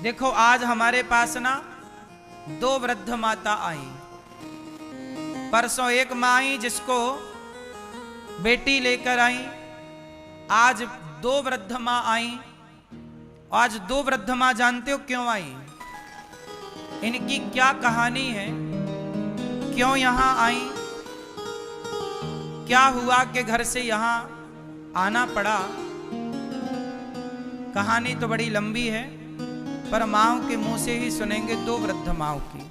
देखो आज हमारे पास ना दो वृद्ध माता आई। परसों एक माँ आई जिसको बेटी लेकर आई। आज दो वृद्ध माँ आई। आज दो वृद्ध माँ जानते हो क्यों आई? इनकी क्या कहानी है, क्यों यहां आई, क्या हुआ कि घर से यहां आना पड़ा। कहानी तो बड़ी लंबी है, पर माओ के मुंह से ही सुनेंगे दो वृद्ध माओ की।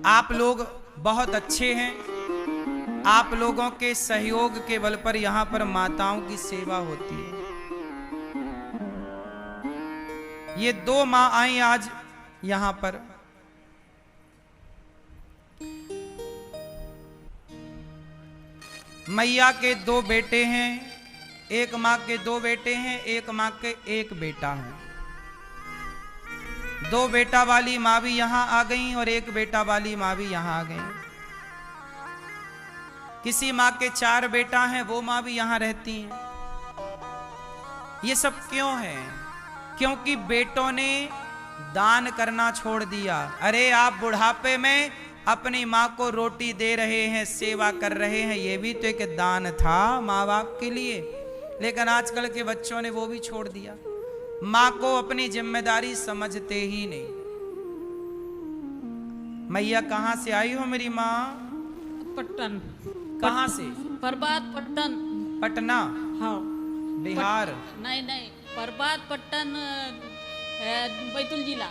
आप लोग बहुत अच्छे हैं, आप लोगों के सहयोग के बल पर यहां पर माताओं की सेवा होती है। ये दो माँ आई आज यहां पर। मैया के दो बेटे हैं, एक माँ के दो बेटे हैं, एक माँ के एक बेटा है। दो बेटा वाली माँ भी यहां आ गई और एक बेटा वाली माँ भी यहां आ गई। किसी माँ के चार बेटा हैं, वो माँ भी यहां रहती हैं। ये सब क्यों है? क्योंकि बेटों ने दान करना छोड़ दिया। अरे आप बुढ़ापे में अपनी माँ को रोटी दे रहे हैं, सेवा कर रहे हैं, ये भी तो एक दान था माँ बाप के लिए। लेकिन आजकल के बच्चों ने वो भी छोड़ दिया। माँ को अपनी जिम्मेदारी समझते ही नहीं। मैया कहाँ से आई हो मेरी माँ? पट्टन। कहाँ से? प्रभात पट्टन। पटना? हाँ। बिहार? नहीं नहीं, प्रभात पट्टन, बैतूल जिला।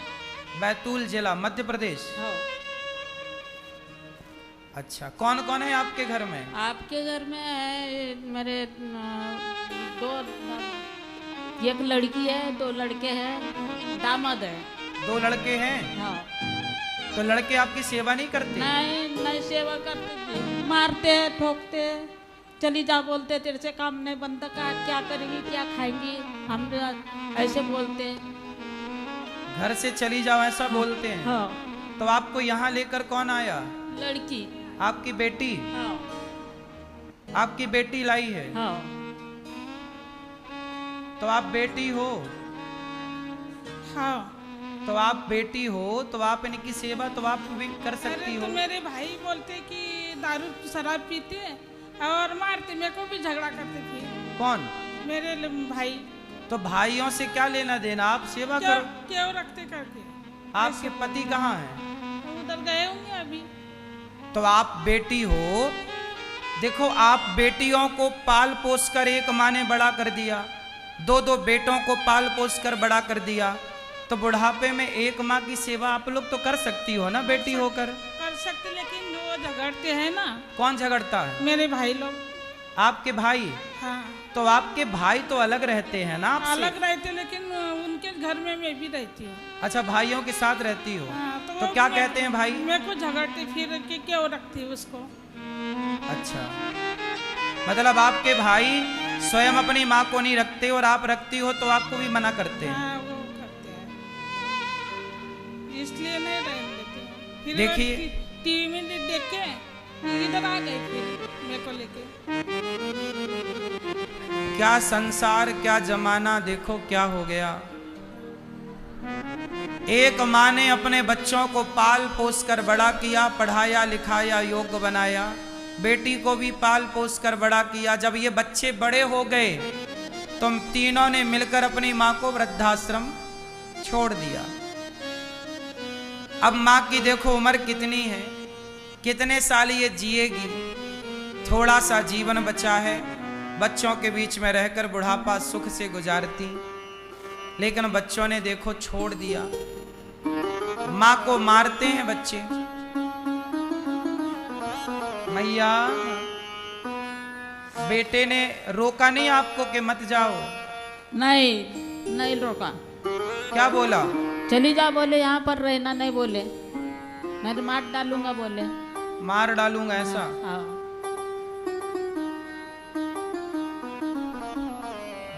बैतूल जिला, मध्य प्रदेश। हाँ। अच्छा, कौन कौन है आपके घर में? आपके घर में है मेरे दो, एक लड़की है, दो लड़के हैं, दामाद है। दो लड़के हैं? हाँ। तो लड़के आपकी सेवा नहीं करते? नहीं नहीं, सेवा करते थे, मारते ठोकते, चली जा बोलते, तेरे से काम नहीं बनता का, क्या करेंगी, क्या खाएंगी, हम ऐसे बोलते। घर से चली जाओ ऐसा बोलते हैं? हाँ। तो आपको यहाँ लेकर कौन आया? लड़की। आपकी बेटी? हाँ। आपकी बेटी लाई है? हाँ। तो आप बेटी हो? हाँ। तो आप बेटी हो तो आप इनकी सेवा तो आप भी कर सकती हो। तो मेरे भाई बोलते कि दारू शराब पीते और मारते, मेरे को भी झगड़ा करते थे। कौन? मेरे भाई। तो भाइयों से क्या लेना देना, आप सेवा करो। क्यों रखते करके? आपके पति कहाँ हैं? उधर गए होंगे अभी। तो आप बेटी हो। देखो, आप बेटियों को पाल पोस कर एक माँ ने बड़ा कर दिया, दो दो बेटों को पाल पोस कर बड़ा कर दिया। तो बुढ़ापे में एक माँ की सेवा आप लोग तो कर सकती हो ना, बेटी होकर। कर सकते, लेकिन वो झगड़ते हैं ना। कौन झगड़ता है? मेरे भाई लोग। आपके भाई? हाँ। तो आपके भाई तो अलग रहते हैं ना आपसे? अलग रहते, लेकिन उनके घर में मैं भी रहती हूँ। अच्छा, भाइयों के साथ रहती हो? हाँ, तो क्या कहते हैं भाई? मेरे को झगड़ते फिर कि क्यों रखती उसको। अच्छा, मतलब आपके भाई स्वयं अपनी माँ को नहीं रखते और आप रखती हो तो आपको भी मना करते हैं? हाँ, वो करते हैं, इसलिए नहीं रहने देते। फिर देखिए, टीवी में देख के इधर आ गए, फिर मेरे को लेके। क्या संसार, क्या जमाना, देखो क्या हो गया। एक माँ ने अपने बच्चों को पाल पोस कर बड़ा किया, पढ़ाया लिखाया, योग्य बनाया। बेटी को भी पाल पोस कर बड़ा किया। जब ये बच्चे बड़े हो गए तो तीनों ने मिलकर अपनी माँ को वृद्धाश्रम छोड़ दिया। अब माँ की देखो उम्र कितनी है, कितने साल ये जिएगी। थोड़ा सा जीवन बचा है, बच्चों के बीच में रहकर बुढ़ापा सुख से गुजारती, लेकिन बच्चों ने देखो छोड़ दिया। माँ को मारते हैं बच्चे। मैया, बेटे ने रोका नहीं आपको कि मत जाओ? नहीं नहीं रोका। क्या बोला? चली जा बोले, यहाँ पर रहना नहीं बोले, मैं तो मार डालूंगा बोले। मार डालूंगा ऐसा? हाँ।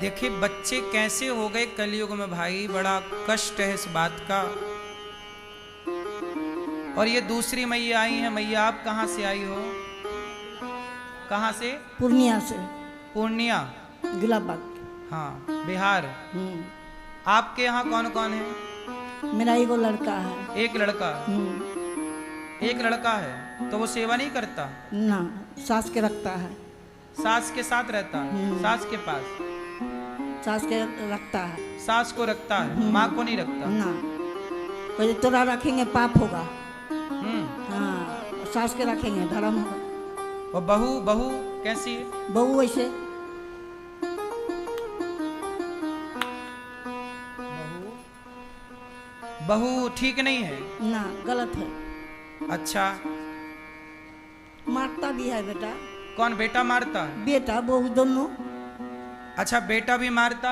देखिए बच्चे कैसे हो गए कलयुग में भाई, बड़ा कष्ट है इस बात का। और ये दूसरी मैया आई है। मैया आप कहाँ से आई हो? कहाँ से? पूर्णिया से। पूर्णिया? गुलाबबाग। हाँ, बिहार। आपके यहाँ कौन कौन है? मेरा एगो लड़का है। एक लड़का। एक लड़का है तो वो सेवा नहीं करता? ना, सास के रखता है। सास के साथ रहता है? सास के पास? सास के रखता है। सास को रखता है, माँ को नहीं रखता? ना, कोई तोरा रखेंगे पाप होगा। हाँ, सास के रखेंगे धर्म होगा। और बहू, बहू कैसी है? बहू वैसे बहू ठीक नहीं है? ना, गलत है। अच्छा, मारता भी है बेटा। कौन बेटा मारता है? बेटा बहू दोनों। अच्छा, बेटा भी मारता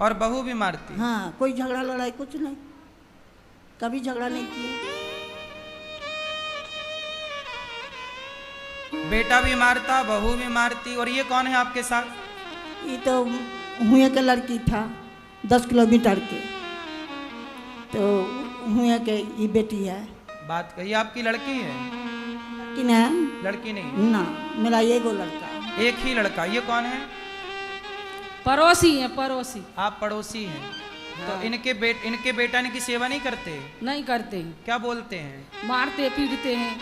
और बहू भी मारती? हाँ, कोई झगड़ा लड़ाई कुछ नहीं, कभी झगड़ा नहीं किया। बेटा भी मारता, बहू भी मारती। और ये कौन है आपके साथ? ये तो हुए के लड़की था 10 किलोमीटर के, तो हुए के ये बेटी है। बात कही, आपकी लड़की है कि ना? लड़की नहीं? ना, मेरा एगो लड़का है। एक ही लड़का। ये कौन है? पड़ोसी है, पड़ोसी। आप पड़ोसी हैं? तो इनके बेटा इनकी सेवा नहीं करते? नहीं करते हैं, क्या बोलते हैं? मारते पीटते हैं।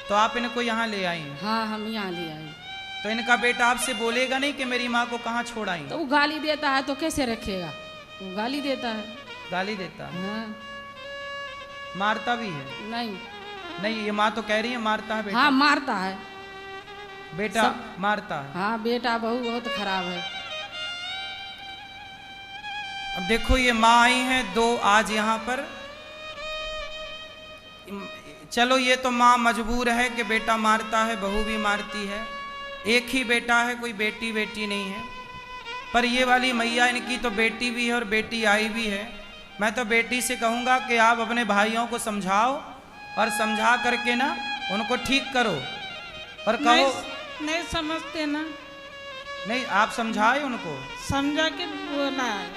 तो आप इनको यहाँ ले आई? हाँ, हम यहाँ ले आए। तो इनका बेटा आपसे बोलेगा नहीं कि मेरी माँ को कहाँ छोड़ आई? तो वो गाली देता है तो कैसे रखेगा? वो गाली देता है। गाली देता है? हाँ, मारता भी है? नहीं। नहीं, ये माँ तो कह रही है मारता है बेटा। हाँ, मारता है। बेटा मारता है? हाँ, बेटा बहू बहुत खराब है। अब देखो, ये माँ आई हैं 2 आज यहाँ पर। चलो, ये तो माँ मजबूर है कि बेटा मारता है, बहू भी मारती है। एक ही बेटा है, कोई बेटी नहीं है। पर ये वाली मैया, इनकी तो बेटी भी है और बेटी आई भी है। मैं तो बेटी से कहूँगा कि आप अपने भाइयों को समझाओ और समझा करके ना उनको ठीक करो और कहो। नहीं समझते ना। नहीं, आप समझाए उनको? समझा के बोला है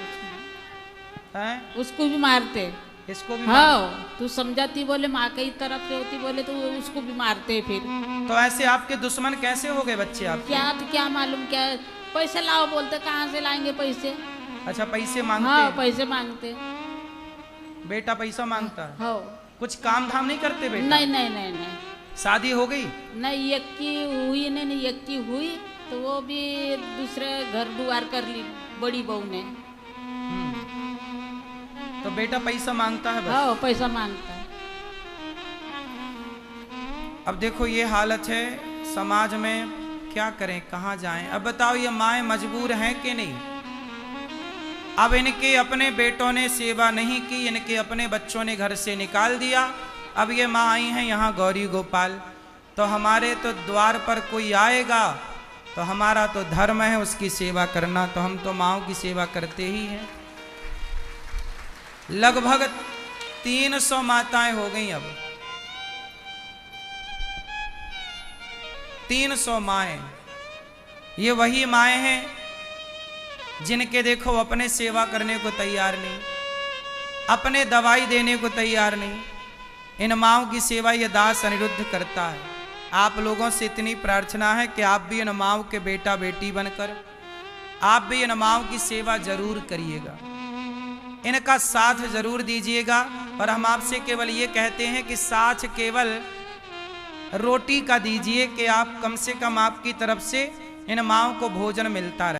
हैं? उसको भी मारते। इसको भी? हाँ, तू समझाती बोले माँ की तरफ से होती बोले तो उसको भी मारते फिर। तो ऐसे आपके दुश्मन कैसे हो गए बच्चे आपके? क्या तो क्या मालूम, क्या पैसे लाओ बोलते, कहाँ से लाएंगे पैसे? अच्छा, पैसे मांगते हाँ, हैं? पैसे मांगते। बेटा पैसा मांगता है? हाँ। कुछ काम धाम नहीं करते बेटा? नहीं नहीं नहीं नहीं। शादी हो गई? नहीं, एक की हुई नहीं, एक की हुई तो वो भी दूसरे घर द्वार कर ली बड़ी बहू ने। तो बेटा पैसा मांगता है बस? हाँ, पैसा मांगता है। अब देखो, ये हालत है समाज में, क्या करें, कहाँ जाएं? अब बताओ, ये माएँ मजबूर हैं कि नहीं? अब इनके अपने बेटों ने सेवा नहीं की, इनके अपने बच्चों ने घर से निकाल दिया। अब ये माँ आई हैं यहाँ गौरी गोपाल, तो हमारे तो द्वार पर कोई आएगा तो हमारा तो धर्म है उसकी सेवा करना, तो हम तो माँओं की सेवा करते ही हैं। लगभग 300 माताएं हो गई। अब 300 माएँ। ये वही माएँ हैं जिनके देखो अपने सेवा करने को तैयार नहीं, अपने दवाई देने को तैयार नहीं। इन माँओं की सेवा ये दास अनिरुद्ध करता है। आप लोगों से इतनी प्रार्थना है कि आप भी इन माँओं के बेटा बेटी बनकर आप भी इन माँओं की सेवा जरूर करिएगा, इनका साथ जरूर दीजिएगा। और हम आपसे केवल ये कहते हैं कि साथ केवल रोटी का दीजिए कि आप कम से कम आपकी तरफ से इन माँओं को भोजन मिलता रहे।